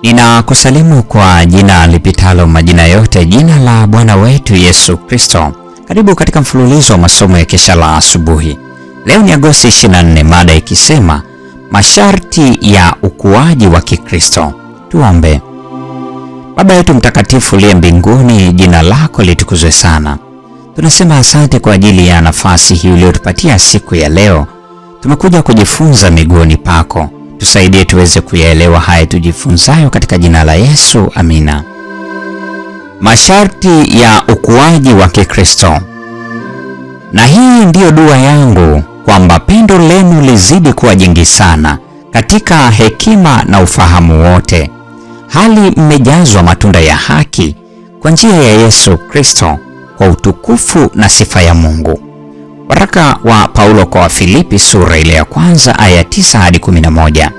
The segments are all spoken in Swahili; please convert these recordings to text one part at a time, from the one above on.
Ninakusalimu kwa jina lipitalo majina yote, jina la Bwana wetu Yesu Kristo. Karibu katika mfululizo wa masomo ya kesha la asubuhi. Leo ni Agosti 24, mada ikisema masharti ya ukuaji wa Kikristo. Tuombe. Baba yetu mtakatifu uliye mbinguni, jina lako litukuzwe sana. Tunasema asante kwa ajili ya nafasi hii uliyotupatia siku ya leo. Tumekuja kujifunza miguuni pako. Tusaidie tuweze kuyaelewa haya tujifunzayo katika jina la Yesu, amina. Masharti ya ukuaji wa Kikristo. Na hii ndiyo dua yangu, kwamba pendo lenu lizidi kuwa jingi sana katika hekima na ufahamu wote, hali mmejazwa matunda ya haki kwa njia ya Yesu Kristo, kwa utukufu na sifa ya Mungu. Waraka wa Paulo kwa Wafilipi sura ile ya kwanza aya 9 hadi 11.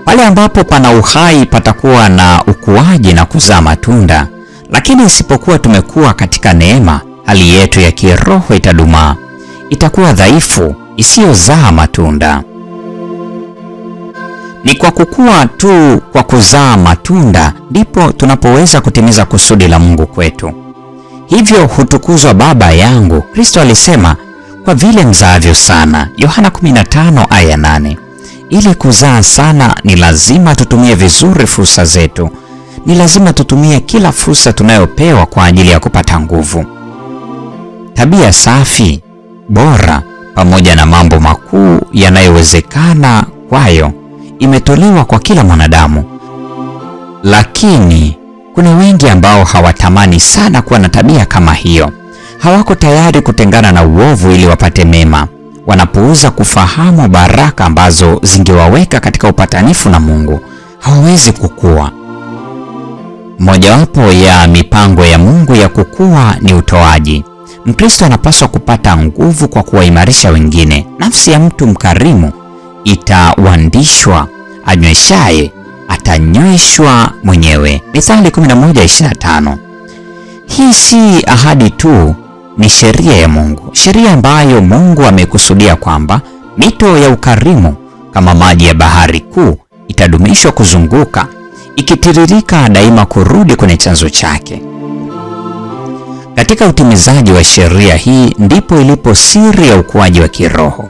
Pale ambapo pana uhai patakuwa na ukuaji na kuzaa matunda, lakini isipokuwa tumekuwa katika neema, hali yetu ya kiroho itadumaa, itakuwa dhaifu, isiyozaa matunda. Ni kwa kukua tu kwa kuzaa matunda ndipo tunapoweza kutimiza kusudi la Mungu kwetu. Hivyo hutukuzwa Baba yangu. Kristo alisema, kwa vile mzaavyo sana, Yohana 15 aya 8. Ili kuzaa sana ni lazima tutumie vizuri fursa zetu. Ni lazima tutumie kila fursa tunayopewa kwa ajili ya kupata nguvu. Tabia safi, bora, pamoja na mambo makuu yanayowezekana kwayo imetolewa kwa kila mwanadamu. Lakini kuna wengi ambao hawatamani sana kuwa na tabia kama hiyo. Hawako tayari kutengana na uovu ili wapate mema. Wanapuuza kufahamu baraka ambazo zingewaweka katika upatanifu na Mungu. Hawawezi kukua. Mojawapo ya mipango ya Mungu ya kukua ni utoaji. Mkristo anapaswa kupata nguvu kwa kuwaimarisha wengine. Nafsi ya mtu mkarimu itawandishwa, anyweshaye atanyweshwa mwenyewe. Mithali 11:25. Hii si ahadi tu, ni sheria ya Mungu. Sheria ambayo Mungu amekusudia kwamba mito ya ukarimu kama maji ya bahari kuu itadumishwa kuzunguka, ikitiririka daima kurudi kwenye chanzo chake. Katika utimizaji wa sheria hii ndipo ilipo siri ya ukuaji wa kiroho.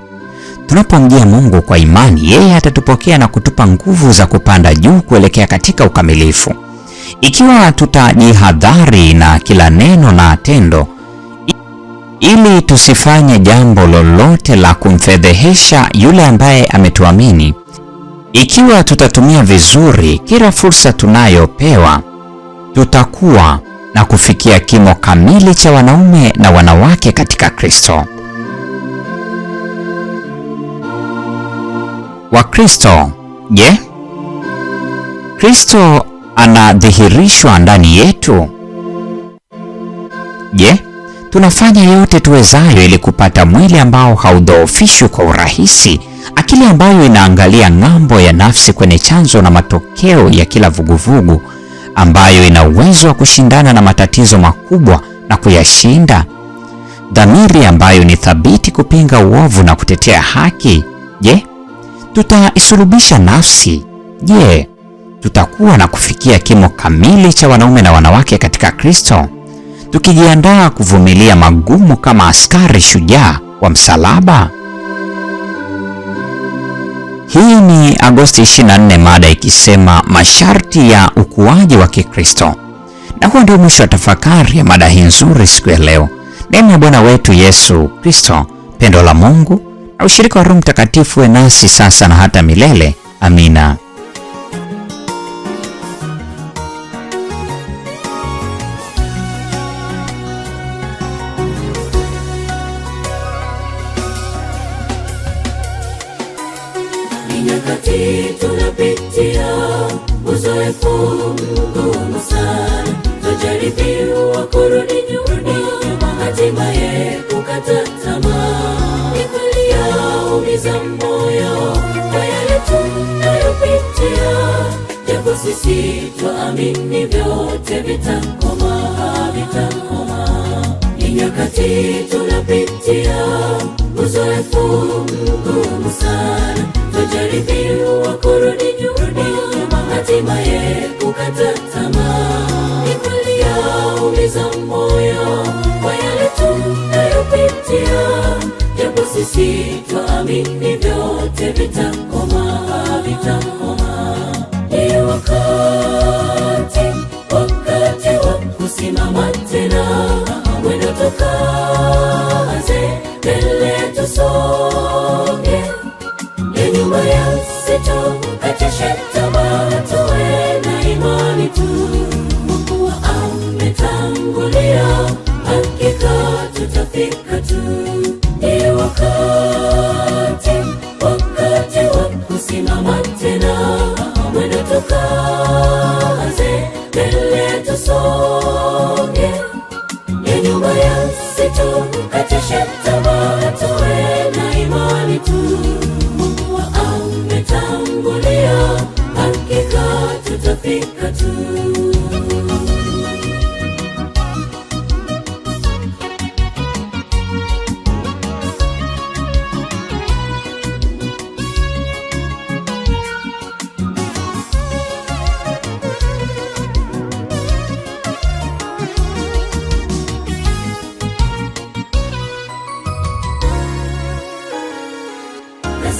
Tunapomjia Mungu kwa imani, yeye atatupokea na kutupa nguvu za kupanda juu kuelekea katika ukamilifu. Ikiwa tutajihadhari na kila neno na tendo, ili tusifanye jambo lolote la kumfedhehesha yule ambaye ametuamini, ikiwa tutatumia vizuri kila fursa tunayopewa, tutakuwa na kufikia kimo kamili cha wanaume na wanawake katika Kristo. Wakristo, je, Kristo anadhihirishwa ndani yetu? Je, tunafanya yote tuwezayo ili kupata mwili ambao haudhoofishwi kwa urahisi, akili ambayo inaangalia ng'ambo ya nafsi kwenye chanzo na matokeo ya kila vuguvugu, ambayo ina uwezo wa kushindana na matatizo makubwa na kuyashinda, dhamiri ambayo ni thabiti kupinga uovu na kutetea haki? Je, tutaisulubisha nafsi? Je, tutakuwa na kufikia kimo kamili cha wanaume na wanawake katika Kristo, tukijiandaa kuvumilia magumu kama askari shujaa wa msalaba? Hii ni Agosti 24, mada ikisema masharti ya ukuaji wa Kikristo. Na huo ndio mwisho wa tafakari ya mada hii nzuri siku ya leo. Neema ya Bwana wetu Yesu Kristo, pendo la Mungu na ushirika wa Roho Mtakatifu uwe nasi sasa na hata milele. Amina. Nyakati tunapitia uzoefu mgumu sana, tujaribiwa kurudi nyuma, hatimaye kukata tamaa. Ni kweli yaumiza moyo kwa yale tunayopitia, japo sisi twaamini vyote vitakoma, vitakoma. Ni nyakati tunapitia uzoefu mgumu sana, tujaribiwa kurudi nyuma, vyote vitakoma, vitakoma. Ni wakati wa kusimama tena, mwendo tukaze, mbele tusonge, ya nyuma yasitukatishe tamaa, tuwe na imani tu. Mungu ametangulia, hakika tutafika tu. Ni wakati wa kusimama tena, mwendo tukaze, mbele tusonge, ya nyuma yasitukatishe tamaa, tuwe na imani tu. Mungu ametangulia, hakika tutafika tu.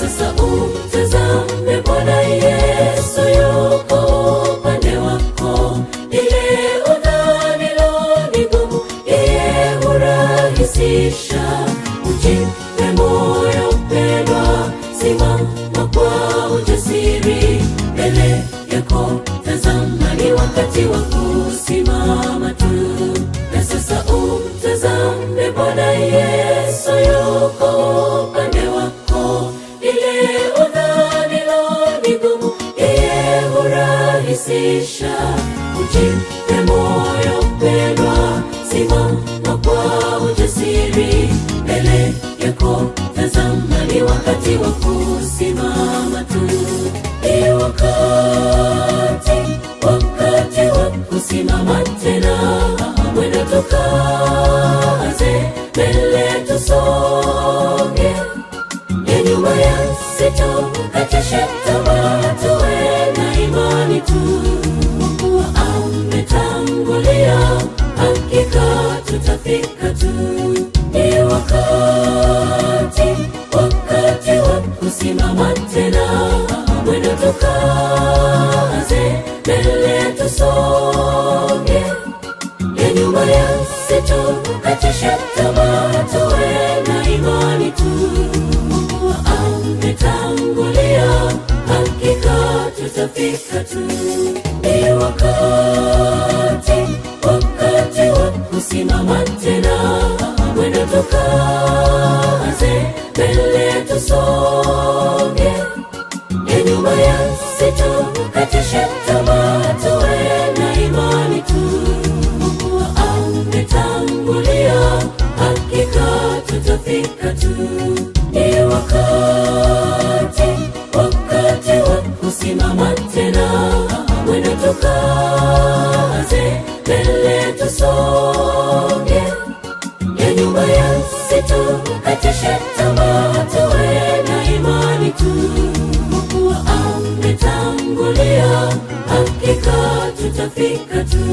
Sasa umtazame Bwana Yesu, yuko upande wako. Ile udhanilo ni gumu, yeye hurahisisha. Ujipe moyo mpendwa, simama kwa ujasiri, mbele yako tazama, ni wakati wa kusimama tu. Na sasa umtazame Bwana Yesu, yuko upande wako. Ile udhanilo ni gumu, yeye hurahisisha. Ujipe moyo mpendwa, simama kwa ujasiri, mbele yako tazama, ni wakati wa kusimama tu. Ni wakati wa kusimama tena, mwendo tukaze, mbele tusonge, ya nyuma yasitukatishe tamaa, tuwe na imani tu. Mungu ametangulia, hakika tutafika tu. Ni wakati wa kusimama tena, mwendo tukaze, mbele tusonge, ya nyuma yasitukatishe tamaa, tuwe na imani tu. Mungu ametangulia, hakika tutafika tu. Ni wakati wa kusimama tena, mwendo tukaze, mbele tusonge, ya nyuma yasitukatishe tamaa, tuwe na imani tu. Mungu ametangulia, hakika tutafika tu. Ni wakati wa kusimama tena, mwendo tukaze, mbele tusonge, ya nyuma yasitukatishe tamaa, tuwe na imani tu. Mungu ametangulia, hakika tutafika tu.